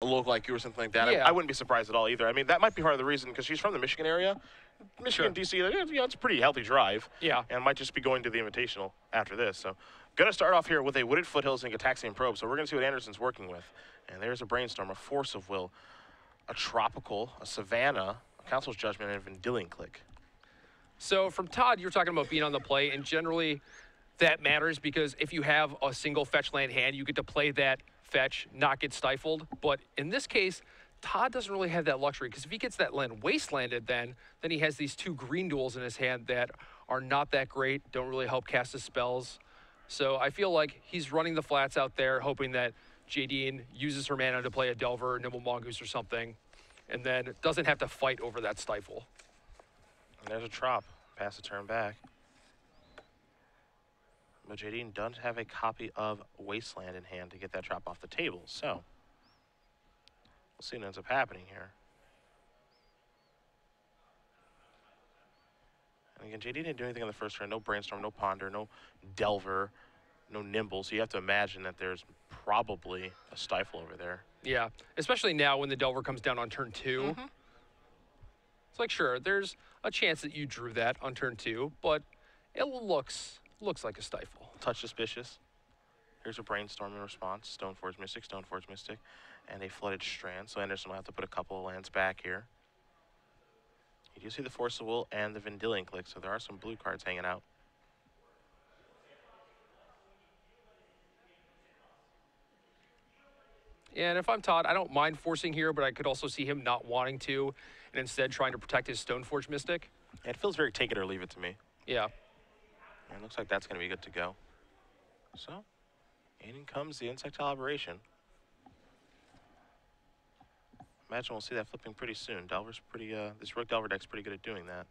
look like you or something like that. Yeah. I wouldn't be surprised at all either. I mean, that might be part of the reason because she's from the Michigan area. Michigan, Sure. D.C., it's a pretty healthy drive. Yeah. And might just be going to the Invitational after this. So, going to start off here with a Wooded Foothills and Gataxian Probe. So, we're going to see what Anderson's working with. And there's a Brainstorm, a Force of Will, a Tropical, a Savannah, a Council's Judgment, and a Vendilion Click. So from Todd, you're talking about being on the play, and generally that matters because if you have a single fetch land hand, you get to play that fetch, not get stifled. But in this case, Todd doesn't really have that luxury because if he gets that land wastelanded, then he has these 2 green duels in his hand that are not that great, don't really help cast his spells. So I feel like he's running the flats out there, hoping that Jadine uses her mana to play a Delver, Nimble Mongoose, or something, and then doesn't have to fight over that stifle. And there's a Trop. Pass the turn back. But Jadine does have a copy of Wasteland in hand to get that Trop off the table. So, we'll see what ends up happening here. And again, JD didn't do anything on the first turn. No Brainstorm, no Ponder, no Delver, no Nimble. So you have to imagine that there's probably a Stifle over there. Yeah, especially now when the Delver comes down on turn 2. It's like, sure, there's a chance that you drew that on turn 2, but it looks like a Stifle. Touch suspicious. Here's a Brainstorm in response. Stoneforge Mystic, Stoneforge Mystic, and a Flooded Strand. So Anderson will have to put a couple of lands back here. You do see the Force of Will and the Vendilion Click, so there are some blue cards hanging out. Yeah, and if I'm Todd, I don't mind forcing here, but I could also see him not wanting to and instead trying to protect his Stoneforge Mystic. Yeah, it feels very take it or leave it to me. Yeah. And it looks like that's going to be good to go. So, in comes the Insectile Aberration. Imagine we'll see that flipping pretty soon. Delver's pretty, this Rook Delver deck's pretty good at doing that.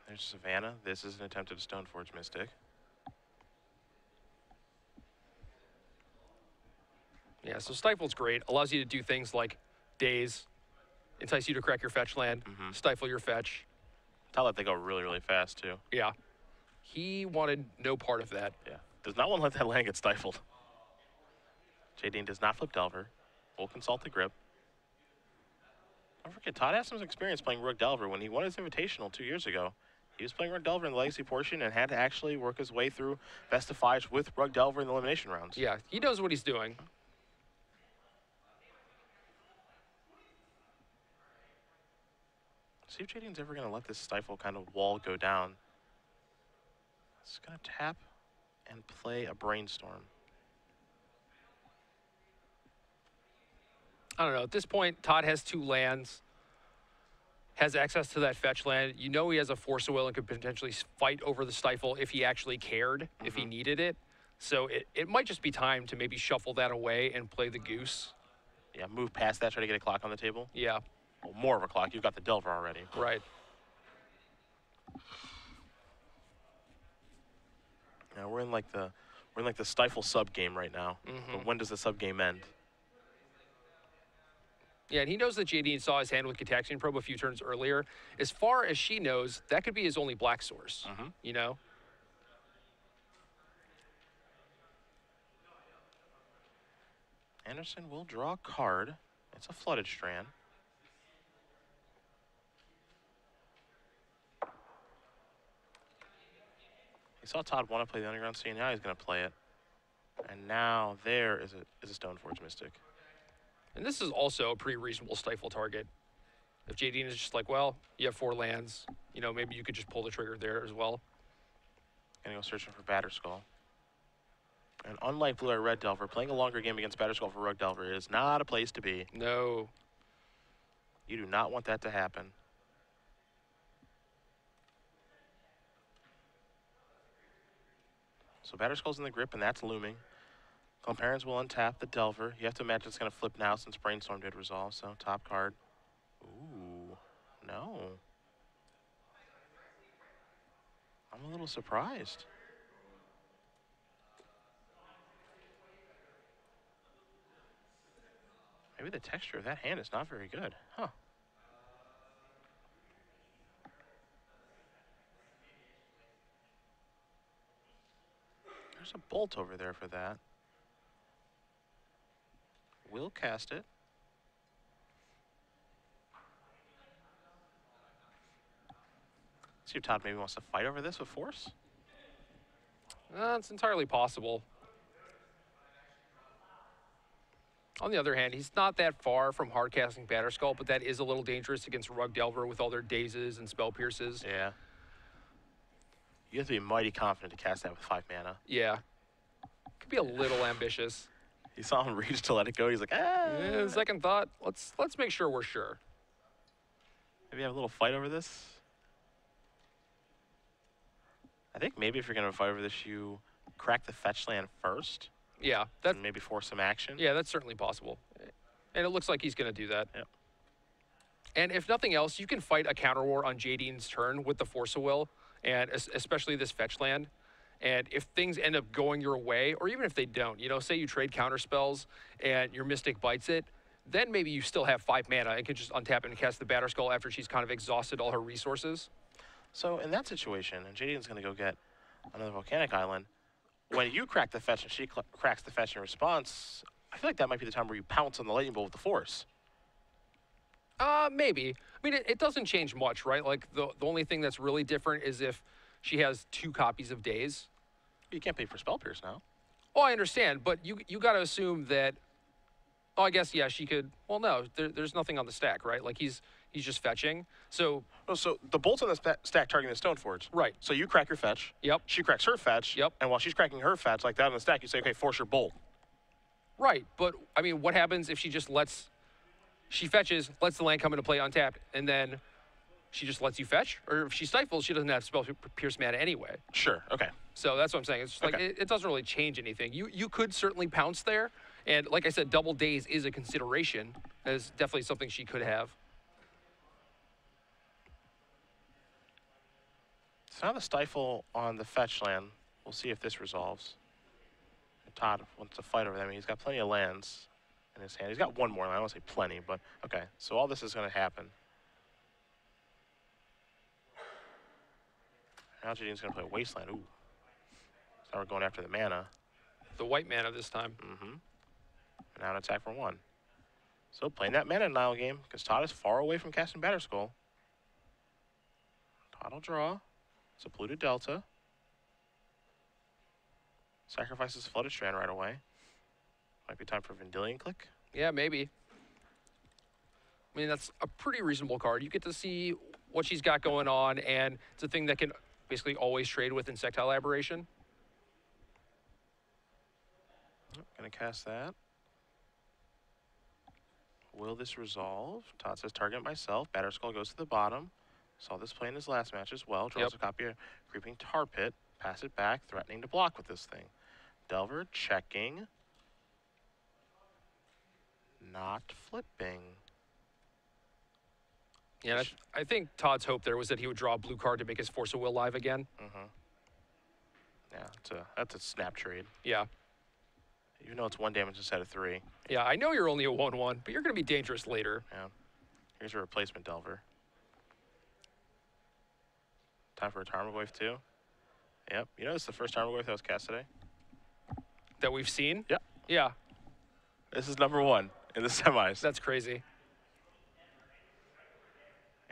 There's Savannah. This is an attempt at a Stoneforge Mystic. Yeah, so Stifle's great. Allows you to do things like daze, entice you to crack your fetch land, stifle your fetch. Tell that they go really, really fast, too. Yeah. He wanted no part of that. Yeah. Does not want to let that land get stifled. Jadine does not flip Delver. Will consult the grip. Don't forget, Todd has some experience playing Rook Delver. When he won his Invitational 2 years ago, he was playing Rook Delver in the Legacy portion and had to actually work his way through Best of Fives with Rook Delver in the elimination rounds. Yeah, he knows what he's doing. See if Jadine's ever going to let this Stifle kind of wall go down. It's going to tap and play a Brainstorm. I don't know. At this point, Todd has 2 lands, has access to that fetch land. You know he has a Force of Will and could potentially fight over the Stifle if he actually cared, if he needed it. So it might just be time to maybe shuffle that away and play the Goose. Yeah, move past that, try to get a clock on the table. Yeah. Well, more of a clock. You've got the Delver already. Right. Now we're in like the Stifle sub game right now. But when does the sub game end? Yeah, and he knows that Jadine saw his hand with Gataxian Probe a few turns earlier. As far as she knows, that could be his only black source, you know? Anderson will draw a card. It's a Flooded Strand. He saw Todd want to play the Underground Sea, and now he's going to play it. And now there is a Stoneforge Mystic. And this is also a pretty reasonable Stifle target. If Jadine is just like, well, you have 4 lands, you know, maybe you could just pull the trigger there as well. Gonna go searching for Batterskull. And unlike Blue Eye Red Delver, playing a longer game against Batterskull for Rogue Delver is not a place to be. No. You do not want that to happen. So Batterskull's in the grip, and that's looming. Klomparens will untap the Delver. You have to imagine it's going to flip now since Brainstorm did resolve, so top card. Ooh, no. I'm a little surprised. Maybe the texture of that hand is not very good, huh? There's a bolt over there for that. will cast it. See if Todd maybe wants to fight over this with force. It's entirely possible. On the other hand, he's not that far from hardcasting Batterskull, but that is a little dangerous against Rug Delver with all their dazes and spell pierces. Yeah. You have to be mighty confident to cast that with 5 mana. Yeah. Could be a little ambitious. He saw him reach to let it go. He's like, ah. Yeah, second thought. Let's make sure we're sure. Maybe have a little fight over this. I think maybe if you're going to fight over this, you crack the fetch land first. Yeah. That, and maybe force some action. yeah, that's certainly possible. And it looks like he's going to do that. Yep. And if nothing else, you can fight a counter war on Jadine's turn with the Force of Will, and especially this fetch land. And if things end up going your way, or even if they don't, you know, say you trade counter spells and your Mystic bites it, then maybe you still have 5 mana and can just untap it and cast the Batterskull after she's kind of exhausted all her resources. So in that situation, and Jadine's going to go get another Volcanic Island, when you crack the fetch and she cracks the fetch in response, I feel like that might be the time where you pounce on the Lightning Bolt with the Force. Maybe. I mean, it doesn't change much, right? Like, the only thing that's really different is if she has 2 copies of Daze. You can't pay for Spell Pierce now. Oh, I understand, but you got to assume that. Oh, I guess yeah, she could. Well, no, there's nothing on the stack, right? Like he's just fetching. So. Oh, so the bolts on the stack targeting the Stoneforge. Right. So you crack your fetch. Yep. She cracks her fetch. Yep. And while she's cracking her fetch, like that on the stack, you say, okay, force your bolt. Right, but I mean, what happens if she just she fetches, lets the land come into play untapped, and then she just lets you fetch? Or if she stifles, she doesn't have Spell Pierce mana anyway. Sure. Okay. So that's what I'm saying. It's just like Okay. it doesn't really change anything. You could certainly pounce there, and like I said, double Daze is a consideration. It's definitely something she could have. So now the stifle on the fetch land. We'll see if this resolves. Todd wants to fight over them. He's got plenty of lands in his hand. He's got one more land. I don't want to say plenty, but okay. So all this is going to happen. Now Jadine's going to play Wasteland. Ooh. So now we're going after the mana. The white mana this time. Mm-hmm. And now an attack for 1. So playing that mana denial game because Todd is far away from casting Batterskull. Todd will draw. It's a polluted Delta. Sacrifices Flooded Strand right away. Might be time for Vendilion Click. Yeah, maybe. I mean, that's a pretty reasonable card. You get to see what she's got going on, and it's a thing that can basically always trade with Insectile Aberration. Gonna cast that. Will this resolve? Todd says target myself. Batterskull goes to the bottom. Saw this play in his last match as well. Draws a copy of Creeping Tar Pit. Pass it back, threatening to block with this thing. Delver checking. Not flipping. Yeah, I think Todd's hope there was that he would draw a blue card to make his Force of Will live again. Mm-hmm. Yeah, that's a snap trade. Yeah. Even though it's 1 damage instead of 3. Yeah, I know you're only a 1/1, but you're going to be dangerous later. Yeah. Here's a replacement Delver. Time for a Tarmogoyf too. Yep. You know, it's the first Tarmogoyf that was cast today. That we've seen? Yep. Yeah. This is number 1 in the semis. That's crazy.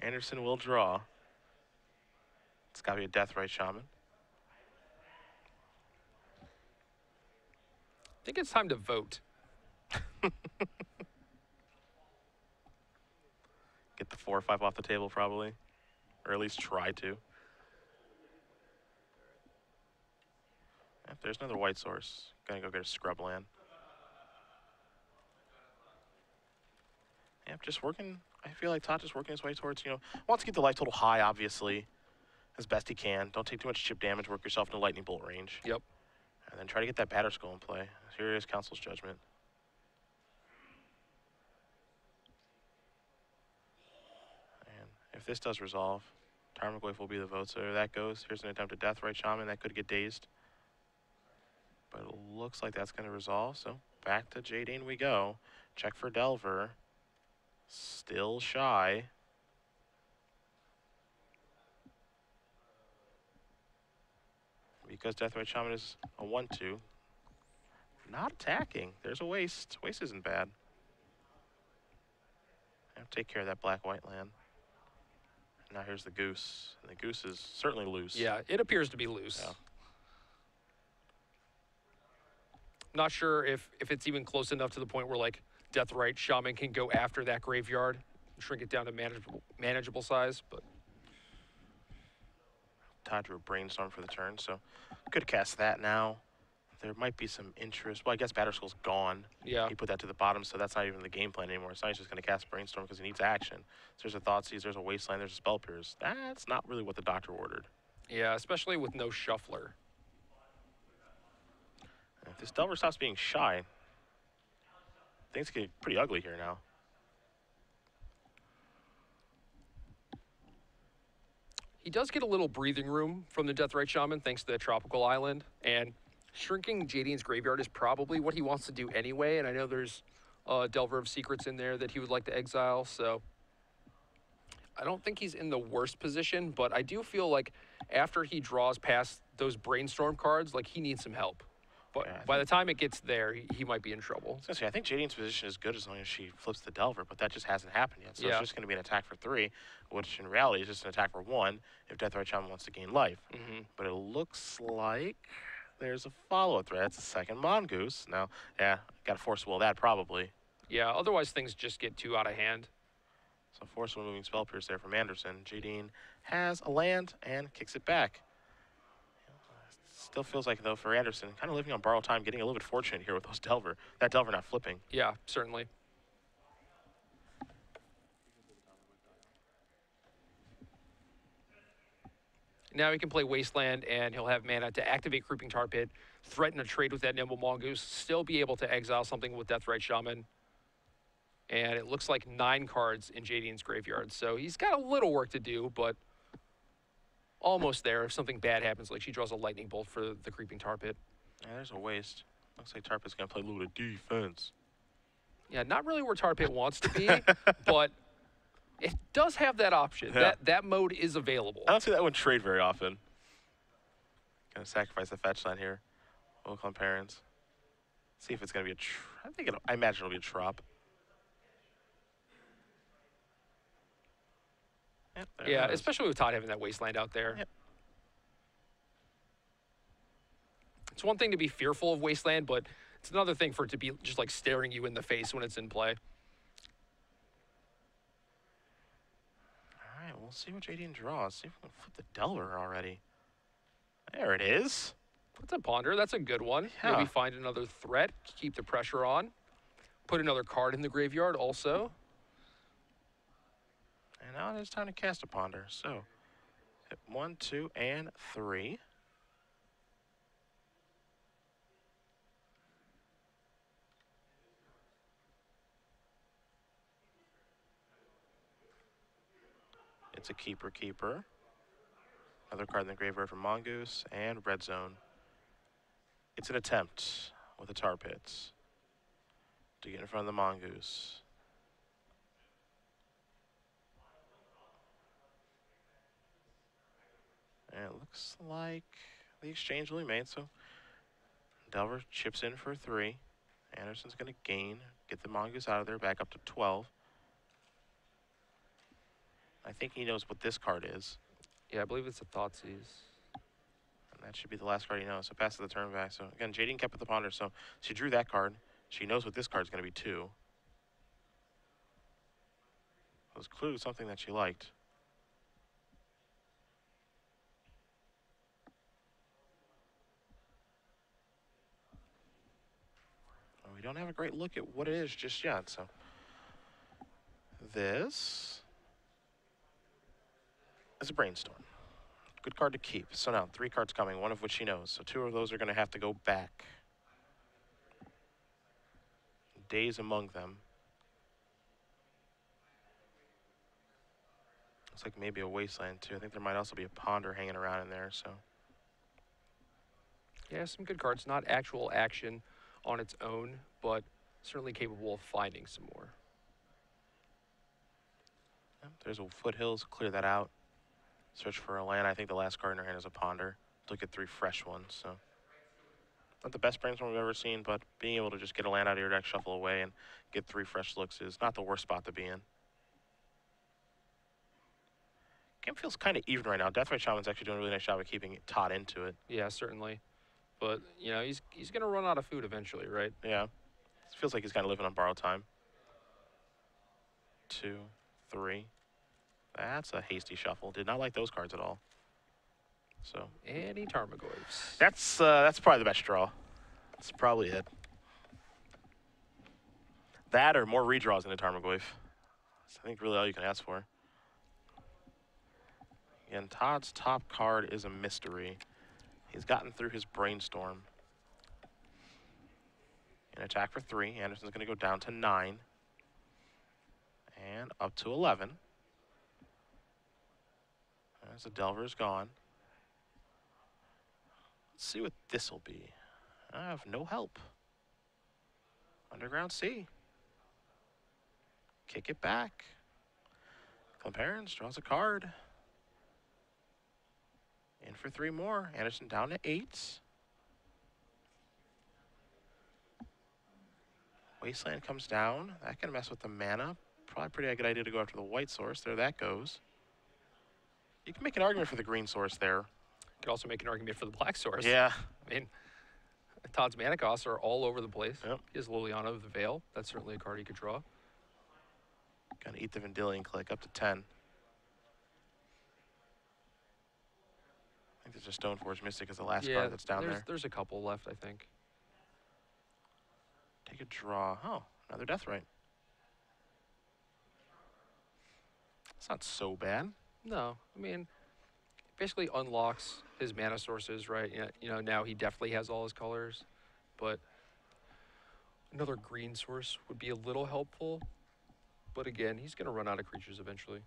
Anderson will draw. It's got to be a Deathrite Shaman. I think it's time to vote. Get the 4 or 5 off the table probably. Or at least try to. Yep, there's another white source. Gonna go get a scrub land. Yep, just working. I feel like Todd just working his way towards, wants to keep the life total high, obviously, as best he can. Don't take too much chip damage. Work yourself into lightning bolt range. Yep. And then try to get that Batterskull in play. Here is Council's Judgment. And if this does resolve, Tarmogoyf will be the vote. So there that goes. Here's an attempt at Deathrite Shaman. That could get dazed. But it looks like that's going to resolve. So back to Jadine we go. Check for Delver. Still shy. Because Deathrite Shaman is a 1/2. Not attacking. There's a waste. Waste isn't bad. take care of that black-white land. Now here's the goose. And the goose is certainly loose. Yeah, it appears to be loose. Yeah. Not sure if it's even close enough to the point where like Deathrite Shaman can go after that graveyard, shrink it down to manageable size, but Todd drew a brainstorm for the turn, so could cast that now. There might be some interest. Well, I guess Batterskull's gone. yeah. He put that to the bottom, so that's not even the game plan anymore. So now he's just going to cast Brainstorm because he needs action. So there's a Thoughtseize, there's a Wasteland, there's a Spell Pierce. That's not really what the doctor ordered. Yeah, especially with no shuffler. And if this Delver stops being shy, things get pretty ugly here now. He does get a little breathing room from the Deathrite Shaman thanks to the Tropical Island, and shrinking Jadine's graveyard is probably what he wants to do anyway, and I know there's Delver of Secrets in there that he would like to exile, so I don't think he's in the worst position, but I do feel like after he draws past those Brainstorm cards, like he needs some help. But Yeah, by the time it gets there, he might be in trouble. I was gonna say, I think Jadine's position is good as long as she flips the Delver, but that just hasn't happened yet. So Yeah. it's just going to be an attack for 3, which in reality is just an attack for 1 if Deathrite Shaman wants to gain life. But it looks like there's a follow-up threat. It's a second Mongoose. Now, yeah, got to force will that probably. Yeah, otherwise things just get too out of hand. So forceful moving Spell Pierce there from Anderson. Jadine has a land and kicks it back. Still feels like, though, for Anderson, kind of living on borrowed time, getting a little bit fortunate here with those Delver. That Delver not flipping. Yeah, certainly. Now he can play Wasteland, and he'll have mana to activate Creeping Tar Pit, threaten a trade with that Nimble Mongoose, still be able to exile something with Deathrite Shaman. And it looks like 9 cards in Jadine's graveyard. So he's got a little work to do, but almost there if something bad happens, like she draws a Lightning Bolt for the Creeping Tar Pit. Yeah, there's a waste. Looks like Tar Pit's going to play a little bit of defense. Yeah, not really where Tar Pit wants to be, but it does have that option. Yeah. That mode is available. I don't see that one trade very often. Gonna sacrifice the fetch line here. Klomparens. See if it's gonna be a I imagine it'll be a trop. Yep, there Yeah, it is. especially with Todd having that Wasteland out there. Yep. It's one thing to be fearful of Wasteland, but it's another thing for it to be just like staring you in the face when it's in play. All right, we'll see what Jadine draws. See if we can flip the Delver already. There it is. That's a ponder. That's a good one. Yeah. Maybe find another threat, keep the pressure on. Put another card in the graveyard also. And now it is time to cast a ponder. So, hit 1, 2, and 3. It's a keeper. Another card in the graveyard from Mongoose and Red Zone. It's an attempt with the Tar Pits to get in front of the Mongoose. And it looks like the exchange will be made, so Delver chips in for 3. Anderson's going to gain, get the Mongoose out of there, back up to 12. I think he knows what this card is. Yeah, I believe it's a Thoughtseize. And that should be the last card he knows. So passes the turn back. So again, Jadine kept with the ponder. So she drew that card. She knows what this card is going to be too. It was clearly something that she liked. Well, we don't have a great look at what it is just yet. So this is a Brainstorm. Good card to keep. So now 3 cards coming, one of which she knows. So 2 of those are going to have to go back. Days among them. Looks like maybe a Wasteland too. I think there might also be a Ponder hanging around in there. So Yeah, some good cards. Not actual action on its own, but certainly capable of finding some more. yeah, there's a Foothills. Clear that out. Search for a land. I think the last card in her hand is a Ponder. Look at 3 fresh ones. So not the best brainstorm we've ever seen, but being able to just get a land out of your deck, shuffle away, and get 3 fresh looks is not the worst spot to be in. Game feels kind of even right now. Deathray Shaman's actually doing a really nice job of keeping Todd into it. Yeah, certainly. But, you know, he's going to run out of food eventually, right? Yeah. It feels like he's kind of living on borrowed time. 2, 3. That's a hasty shuffle. Did not like those cards at all. So. And he Tarmogoyfs. That's probably the best draw. That's probably it. That or more redraws in a Tarmogoyf. That's, I think, really all you can ask for. Again, Todd's top card is a mystery. He's gotten through his brainstorm. An attack for 3. Anderson's going to go down to 9. And up to 11. As the Delver's gone. Let's see what this will be. I have no help. Underground Sea. Kick it back. Klomparens draws a card. In for 3 more. Anderson down to 8. Wasteland comes down. That can mess with the mana. Probably pretty good idea to go after the white source. There that goes. You can make an argument for the green source there. You could also make an argument for the black source. Yeah. I mean, Todd's mana costs are all over the place. Yep. He has Liliana of the Veil. That's certainly a card he could draw. Gonna eat the Vendilion Click up to 10. I think there's a Stoneforge Mystic as the last card that's down there. There's a couple left, I think. Take a draw. Oh, another Deathrite. It's not so bad. No, I mean, basically unlocks his mana sources, right? You know, now he definitely has all his colors, but another green source would be a little helpful. But again, he's going to run out of creatures eventually.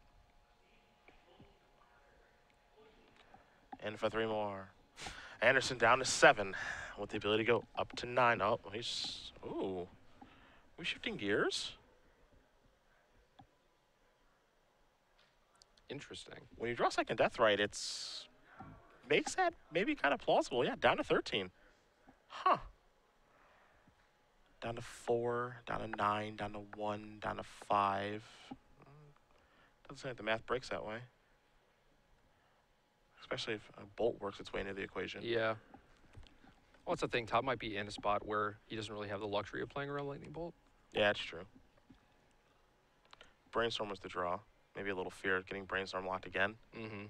And for 3 more. Anderson down to 7 with the ability to go up to 9. Oh, he's... Ooh. We shifting gears? Interesting. When you draw second Deathrite, it's... makes that maybe kind of plausible. Yeah, down to 13. Huh. Down to 4, down to 9, down to 1, down to 5. Doesn't seem like the math breaks that way. Especially if a bolt works its way into the equation. Yeah. Well, that's the thing. Todd might be in a spot where he doesn't really have the luxury of playing around Lightning Bolt. Yeah, that's true. Brainstorm was the draw. Maybe a little fear of getting Brainstorm locked again. Mm-hmm.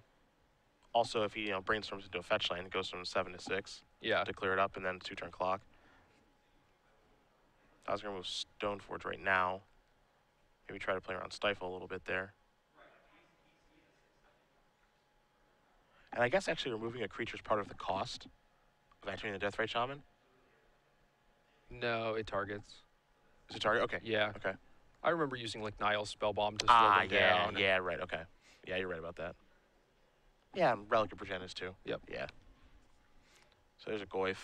Also, if he brainstorms into a fetch lane, it goes from 7 to 6 to clear it up, and then 2-turn clock. I was going to move Stoneforge right now. Maybe try to play around Stifle a little bit there. And I guess actually removing a creature is part of the cost of activating the Deathrite Shaman. No, it targets. Is it target? Okay. Yeah. Okay. I remember using like Niall's Spellbomb to slow them down. Yeah, right, okay. Yeah, you're right about that. Yeah, Relic of Progenitus too. Yep. Yeah. So there's a Goyf.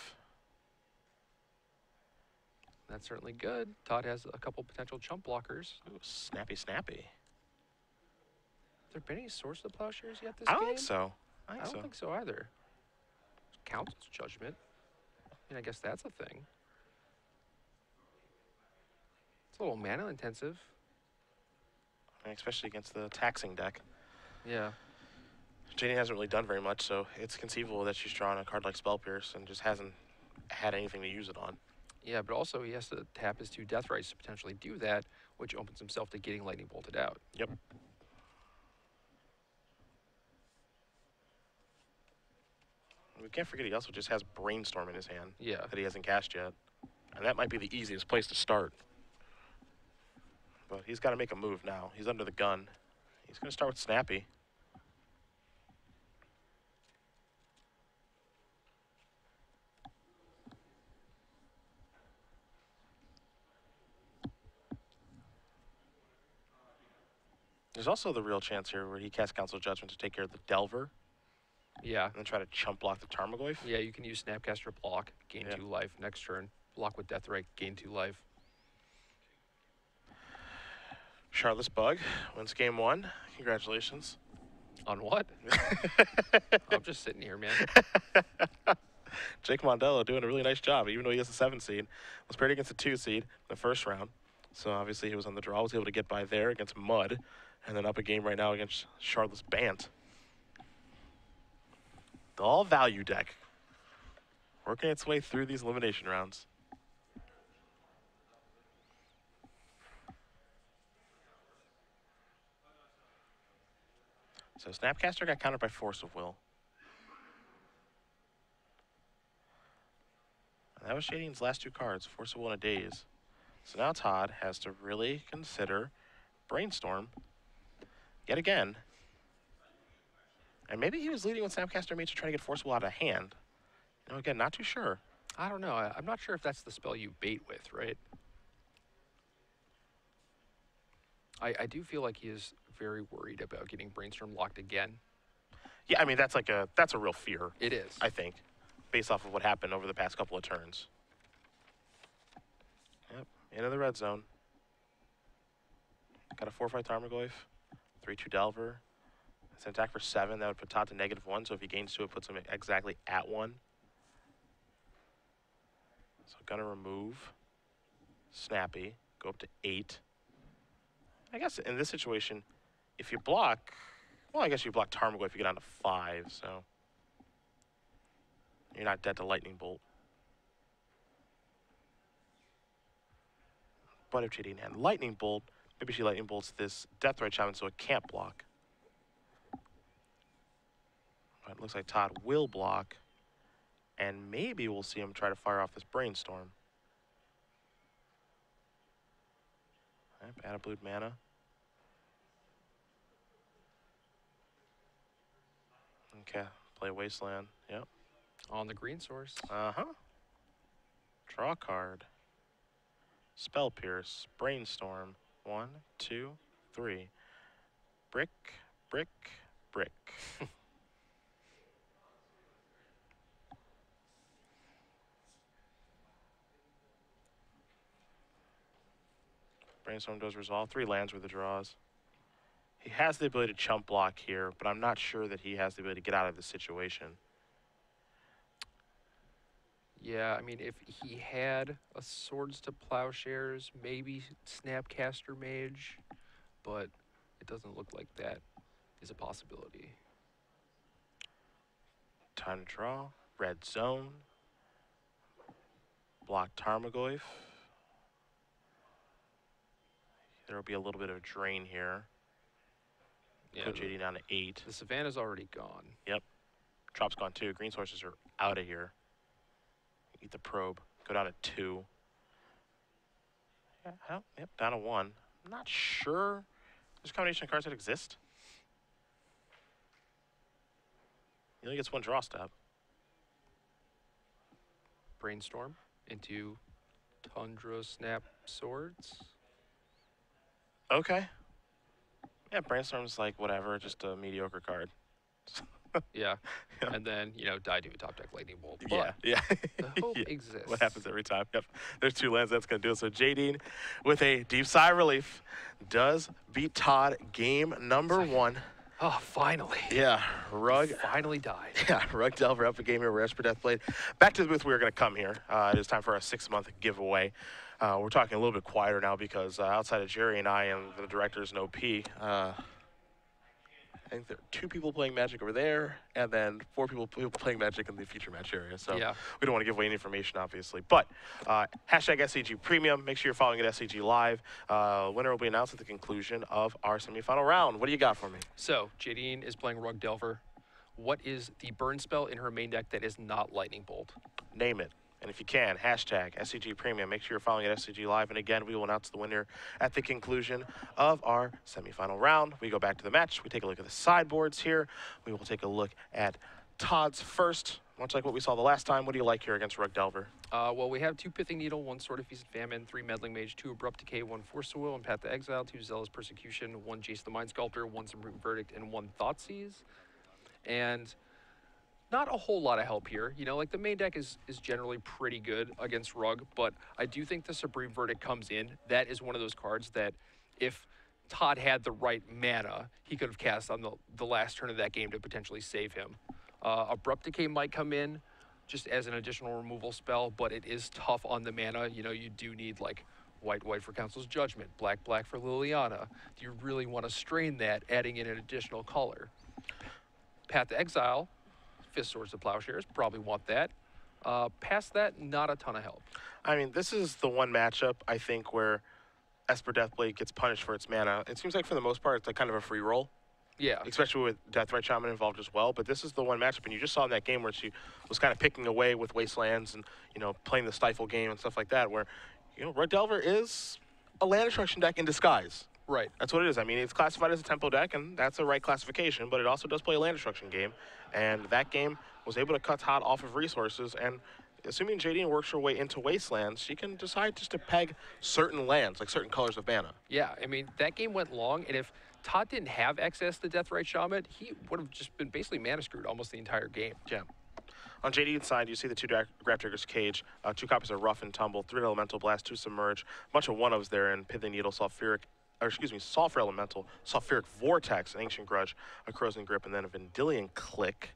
That's certainly good. Todd has a couple potential chump blockers. Ooh, snappy, snappy. Have there been any Source of the Plowshares yet this I game? don't think so. I don't think so either. Council's Judgment. I mean, I guess that's a thing. It's a little mana intensive. And especially against the taxing deck. Yeah. Jadine hasn't really done very much, so it's conceivable that she's drawn a card like Spell Pierce and just hasn't had anything to use it on. Yeah, but also he has to tap his 2 Deathrites to potentially do that, which opens himself to getting Lightning Bolted out. Yep. We can't forget he also just has Brainstorm in his hand. Yeah. That he hasn't cast yet. And that might be the easiest place to start. But he's got to make a move now. He's under the gun. He's going to start with Snappy. There's also the real chance here where he casts Council Judgment to take care of the Delver. Yeah. And then try to chump block the Tarmogoyf. Yeah, you can use Snapcaster block, gain 2 life. Next turn, block with Deathrite, gain 2 life. Charlotte's Bug wins game 1. Congratulations. On what? I'm just sitting here, man. Jake Mondello doing a really nice job, even though he has a 7 seed. Was paired against a 2 seed in the first round. So obviously he was on the draw, was able to get by there against Mud. And then up a game right now against Charlotte's Bant. The all value deck. Working its way through these elimination rounds. So Snapcaster got countered by Force of Will. And that was Jadine's last 2 cards, Force of Will and a Daze. So now Todd has to really consider Brainstorm yet again. And maybe he was leading with Snapcaster Mage to try to get Force of Will out of hand. You know, again, not too sure. I don't know. I'm not sure if that's the spell you bait with, right? I do feel like he is very worried about getting Brainstorm locked again. Yeah, I mean, that's a real fear. It is. I think, based off of what happened over the past couple of turns. Yep, into the red zone. Got a 4/5 Tarmogoyf, 3/2 Delver. It's an attack for 7. That would put Todd to -1. So if he gains 2, it puts him exactly at 1. So gonna remove Snappy, go up to 8. I guess in this situation, if you block, well, I guess you block Tarmogoyf if you get down to 5. So you're not dead to Lightning Bolt. But if Jadine had Lightning Bolt, maybe she Lightning Bolts this Deathrite Shaman so it can't block. But it looks like Todd will block, and maybe we'll see him try to fire off this Brainstorm. Yep, add a blue mana. Okay, play Wasteland. Yep. On the green source. Uh-huh. Draw a card. Spell Pierce. Brainstorm. 1, 2, 3. Brick, brick, brick. Brainstorm does resolve. 3 lands worth of draws. He has the ability to chump block here, but I'm not sure that he has the ability to get out of this situation. Yeah, I mean, if he had a Swords to Plowshares, maybe Snapcaster Mage, but it doesn't look like that is a possibility. Time to draw. Red zone. Block Tarmogoyf. There will be a little bit of a drain here. Yeah, Put JD down to 8. the Savannah's already gone. Yep. Drop's gone too. Green sources are out of here. Eat the probe. Go down to 2. Yeah, yep, down to 1. I'm not sure there's a combination of cards that exist. He only gets 1 draw step. Brainstorm into Tundra Snap Swords. Okay. Yeah, Brainstorm's like whatever, just a mediocre card. Yeah. Yeah. And then, you know, die to a top deck Lightning Bolt. Yeah, But yeah. the hope Yeah. exists. What happens every time? Yep. There's 2 lands that's going to do it. So Jadine, with a deep sigh of relief, does beat Todd game number 1. Oh, finally. Yeah, Rug. Finally died. Yeah, Rug Delver up a game here where Esper Deathblade. Back to the booth we are going to come here. It is time for our 6-month giveaway. We're talking a little bit quieter now because outside of Jerry and I and the directors and OP, I think there are 2 people playing Magic over there, and then 4 people playing Magic in the feature match area. So Yeah. we don't want to give away any information, obviously. But hashtag SCG Premium. Make sure you're following at SCG Live. Winner will be announced at the conclusion of our semifinal round. What do you got for me? So, Jadine is playing Rug Delver. What is the burn spell in her main deck that is not Lightning Bolt? Name it. And if you can, hashtag SCG Premium. Make sure you're following at SCG Live. And again, we will announce the winner at the conclusion of our semifinal round. We go back to the match. We take a look at the sideboards here. We will take a look at Todd's first. Much like what we saw the last time, what do you like here against Rug Delver? Well, we have 2 Pithing Needle, 1 Sword of Feast and Famine, 3 Meddling Mage, 2 Abrupt Decay, 1 Force of Will, and Path to Exile, 2 Zealous Persecution, 1 Jace the Mind Sculptor, 1 Supreme Verdict, and 1 Thoughtseize. And not a whole lot of help here. You know, like the main deck is generally pretty good against Rug, but I do think the Supreme Verdict comes in. That is one of those cards that if Todd had the right mana, he could have cast on the last turn of that game to potentially save him. Abrupt Decay might come in just as an additional removal spell, but it is tough on the mana. You know, you do need like white for Council's Judgment, black for Liliana. Do you really want to strain that, adding in an additional color? Path to Exile, Fist Swords to Plowshares, probably want that. Past that, not a ton of help. I mean, this is the one matchup, I think, where Esper Deathblade gets punished for its mana. It seems like for the most part, it's like kind of a free roll, Yeah. especially with Deathrite Shaman involved as well. But this is the one matchup, and you just saw in that game where she was kind of picking away with Wastelands and, you know, playing the Stifle game and stuff like that, where, you know, Red Delver is a land destruction deck in disguise. Right. That's what it is. I mean, it's classified as a tempo deck, and that's the right classification, but it also does play a land destruction game. And that game was able to cut Todd off of resources, and assuming Jadine works her way into Wastelands, she can decide just to peg certain lands, like certain colors of mana. Yeah, I mean, that game went long, and if Todd didn't have access to Deathrite Shaman, he would have just been basically mana screwed almost the entire game. Yeah. On Jadine's side, you see the 2 Grafdigger's Cage, 2 copies of Rough and Tumble, 3 Elemental Blast, 2 Submerge, a bunch of 1-ofs there in Pithing Needle, Sulfur Elemental, Sulfuric Vortex, an Ancient Grudge, a Corrosion Grip, and then a Vendilion Click.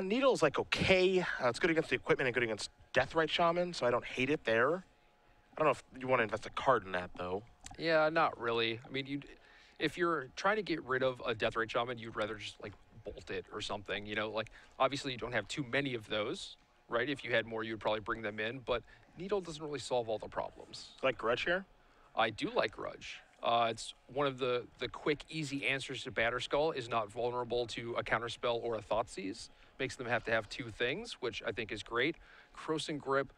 Needle's like okay. It's good against the equipment and good against Deathrite Shaman, so I don't hate it there. I don't know if you want to invest a card in that, though. Yeah, not really. I mean, if you're trying to get rid of a Deathrite Shaman, you'd rather just, like, bolt it or something. You know, like, obviously you don't have too many of those, right? If you had more, you'd probably bring them in, but Needle doesn't really solve all the problems. Like Grudge here? I do like Grudge. It's one of the quick, easy answers to Batterskull is not vulnerable to a counterspell or a Thoughtseize. Makes them have to have 2 things, which I think is great. Corrosion Grip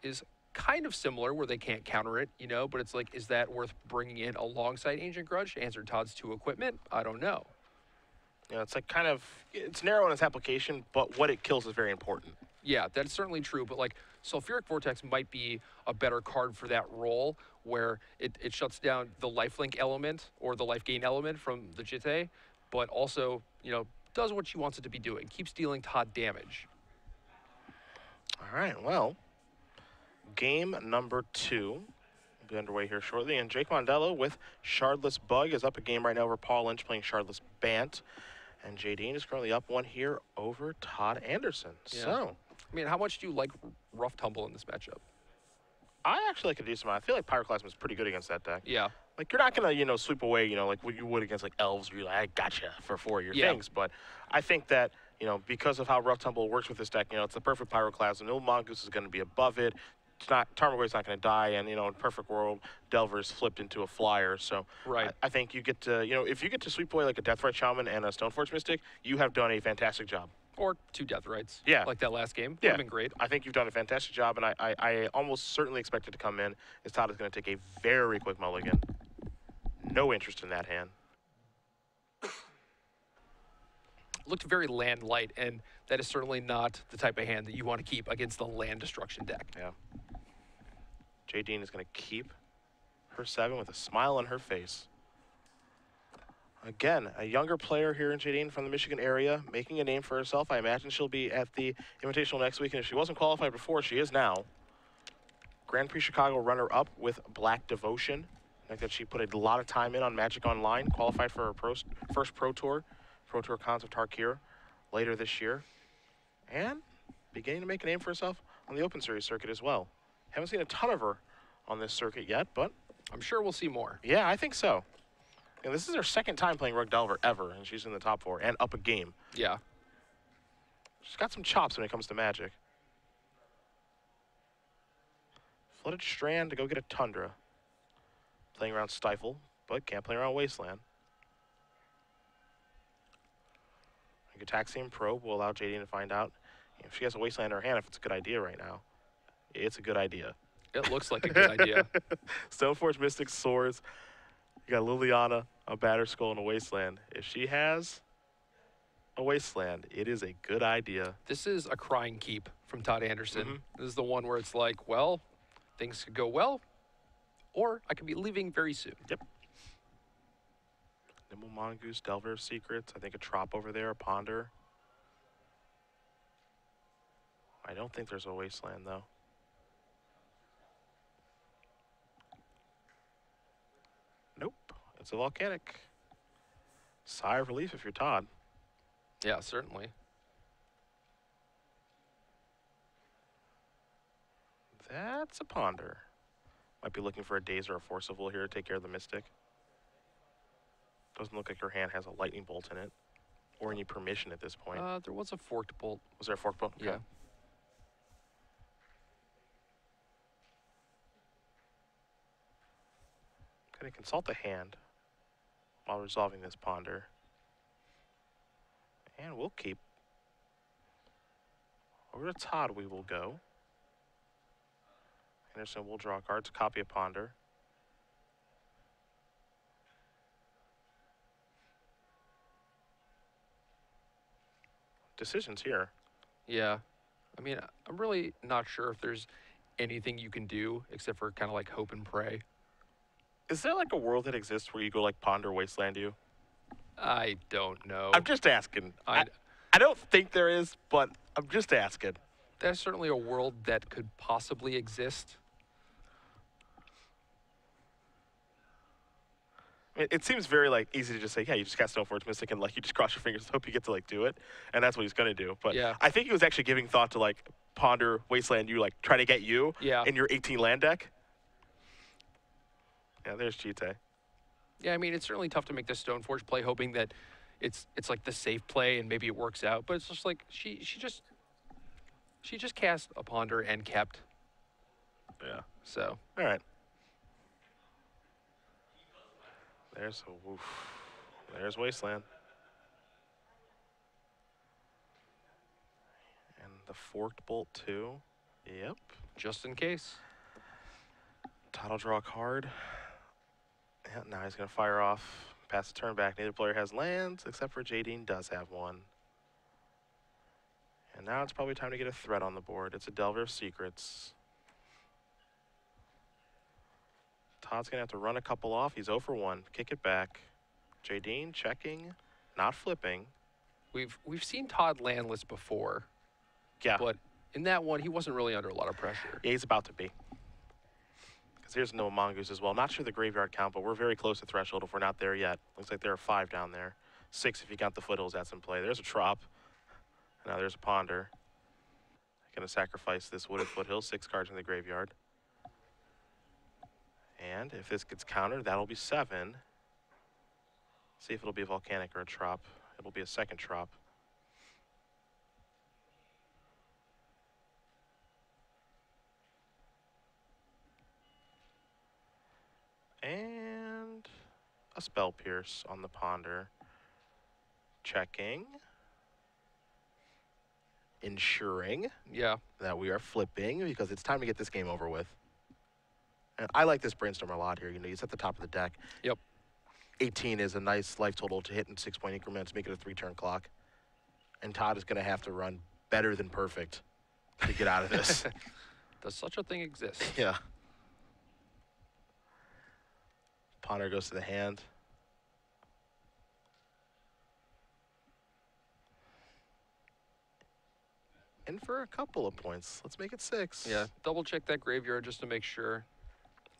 is kind of similar where they can't counter it, you know, but it's like, is that worth bringing in alongside Ancient Grudge to answer Todd's 2 equipment? I don't know. Yeah, it's like kind of, it's narrow in its application, but what it kills is very important. Yeah, that's certainly true, but like Sulfuric Vortex might be a better card for that role where it shuts down the lifelink element or the life gain element from the Jitte, but also, you know, does what she wants it to be doing, keeps dealing Todd damage. All right, well, game number 2 will be underway here shortly, and Jake Mondello with Shardless Bug is up a game right now over Paul Lynch playing Shardless Bant, and Jadine is currently up 1 here over Todd Anderson. Yeah. So, I mean, how much do you like Rough Tumble in this matchup? I actually like a decent amount. I feel like Pyroclasm is pretty good against that deck. Yeah. Like, you're not going to, you know, sweep away, you know, like what you would against, like, Elves, where you're like, I gotcha for 4 of your things. But I think that, you know, because of how Rough Tumble works with this deck, you know, it's the perfect Pyroclasm. No Mongoose is going to be above it. It's not, Tarmogoyf's not going to die. And, you know, in perfect world, Delver's flipped into a flyer. So Right. I think you get to, you know, if you get to sweep away, like, a Deathrite Shaman and a Stoneforge Mystic, you have done a fantastic job. Or 2 Deathrites. Yeah. Like that last game. Yeah. Would have been great. I think you've done a fantastic job, and I almost certainly expect it to come in, as Todd is going to take a very quick mulligan. No interest in that hand. Looked very land light, and that is certainly not the type of hand that you want to keep against the land destruction deck. Yeah. Jadine is going to keep her 7 with a smile on her face. Again, a younger player here in Jadine from the Michigan area, making a name for herself. I imagine she'll be at the Invitational next week, and if she wasn't qualified before, she is now. Grand Prix Chicago runner-up with Black Devotion. I think that she put a lot of time in on Magic Online, qualified for her first Pro Tour Cons of Tarkir later this year, and beginning to make a name for herself on the Open Series circuit as well. Haven't seen a ton of her on this circuit yet, but I'm sure we'll see more. yeah, I think so. And this is her 2nd time playing Rug Delver ever, and she's in the top 4 and up a game. Yeah. She's got some chops when it comes to Magic. Flooded Strand to go get a Tundra. Playing around Stifle, but can't play around Wasteland. A Gataxian Probe will allow Jadine to find out if she has a Wasteland in her hand, if it's a good idea right now. It's a good idea. It looks like a good idea. Stoneforge Mystic Swords. You got Liliana, a Batterskull, and a Wasteland. If she has a Wasteland, it is a good idea. This is a crying keep from Todd Anderson. Mm-hmm. This is the one where it's like, well, things could go well, or I could be leaving very soon. Yep. Nimble Mongoose, Delver of Secrets. I think a Trop over there, a Ponder. I don't think there's a Wasteland, though. Nope. It's a Volcanic. Sigh of relief if you're Todd. Yeah, certainly. That's a Ponder. Might be looking for a Daze or a Forcible here to take care of the Mystic. Doesn't look like her hand has a Lightning Bolt in it. or any permission at this point. There was a forked bolt. Was there a fork bolt? Okay. Yeah. Going to consult the hand while resolving this ponder. And we'll keep. Over to Todd we will go. Anderson will draw cards, copy a ponder. Decisions here. Yeah. I mean, I'm really not sure if there's anything you can do except for kind of like hope and pray. Is there like a world that exists where you go like ponder wasteland you? I don't know. I'm just asking. I don't think there is, but I'm just asking. There's certainly a world that could possibly exist. I mean, it seems very like easy to just say, yeah, you just got Stoneforge Mystic and like you just cross your fingers and hope you get to like do it, and that's what he's gonna do. But yeah. I think he was actually giving thought to like ponder wasteland you, like try to get you in your 18 land deck. Yeah, there's Chite. Yeah, I mean, it's certainly tough to make the Stoneforge play, hoping that it's like the safe play and maybe it works out. But it's just like she just cast a ponder and kept. Yeah. So. All right. There's a woof. There's wasteland. And the forked bolt too. Yep. Just in case. Todd will draw a card. Yeah, now he's going to fire off, pass the turn back. Neither player has lands, except for Jadine does have one. And now it's probably time to get a threat on the board. It's a Delver of Secrets. Todd's going to have to run a couple off. He's 0 for 1. Kick it back. Jadine checking, not flipping. We've seen Todd landless before. Yeah. But in that one, he wasn't really under a lot of pressure. Yeah, he's about to be. Because here's no Mongoose as well. Not sure the graveyard count, but we're very close to threshold if we're not there yet. Looks like there are 5 down there. 6 if you count the foothills that's in play. There's a Trop. And now there's a Ponder. Going to sacrifice this wooded foothill. 6 cards in the graveyard. And if this gets countered, that'll be 7. See if it'll be a Volcanic or a Trop. It'll be a second Trop. And a Spell Pierce on the Ponder. Checking. Ensuring that we are flipping because it's time to get this game over with. And I like this Brainstorm a lot here. You know, he's at the top of the deck. Yep. 18 is a nice life total to hit in 6-point increments, make it a 3-turn clock. And Todd is going to have to run better than perfect to get out of this. Does such a thing exist? Yeah. Ponder goes to the hand. And for a couple of points, let's make it 6. Yeah, double check that graveyard just to make sure.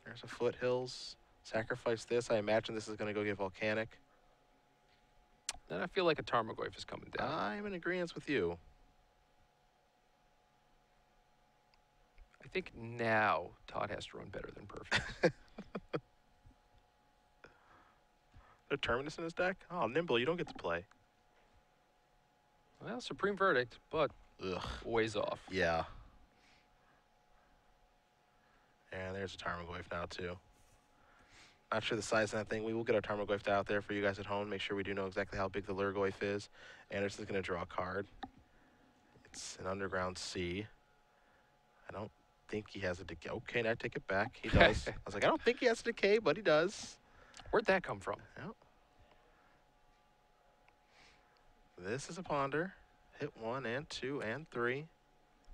There's a Foothills. Sacrifice this. I imagine this is going to go get Volcanic. Then I feel like a Tarmogoyf is coming down. I'm in agreement with you. I think now Todd has to run better than perfect. The Terminus in his deck? Oh, Nimble, you don't get to play. Well, Supreme Verdict, but ways off. Yeah. And there's a Tarmogoyf now, too. Not sure the size of that thing. We will get our Tarmogoyf out there for you guys at home. Make sure we do know exactly how big the Lurgoyf is. Anderson's going to draw a card. It's an Underground Sea. I don't think he has a decay. Okay, now I take it back. He does. I was like, I don't think he has a decay, but he does. Where'd that come from? Yep. This is a Ponder. Hit 1 and 2 and 3.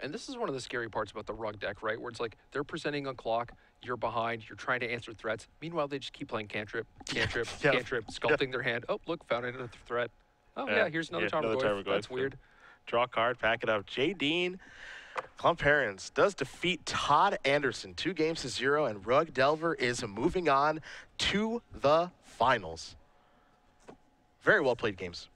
And this is one of the scary parts about the Rug deck, right? Where it's like they're presenting a clock, you're behind, you're trying to answer threats. Meanwhile, they just keep playing cantrip, cantrip, cantrip, sculpting their hand. Oh, look, found another threat. Oh, yeah, here's another Tarmogoyf. That's weird. Draw a card, pack it up. Jadine Klomparens does defeat Todd Anderson 2-0, and Rug Delver is moving on to the finals. Very well played games.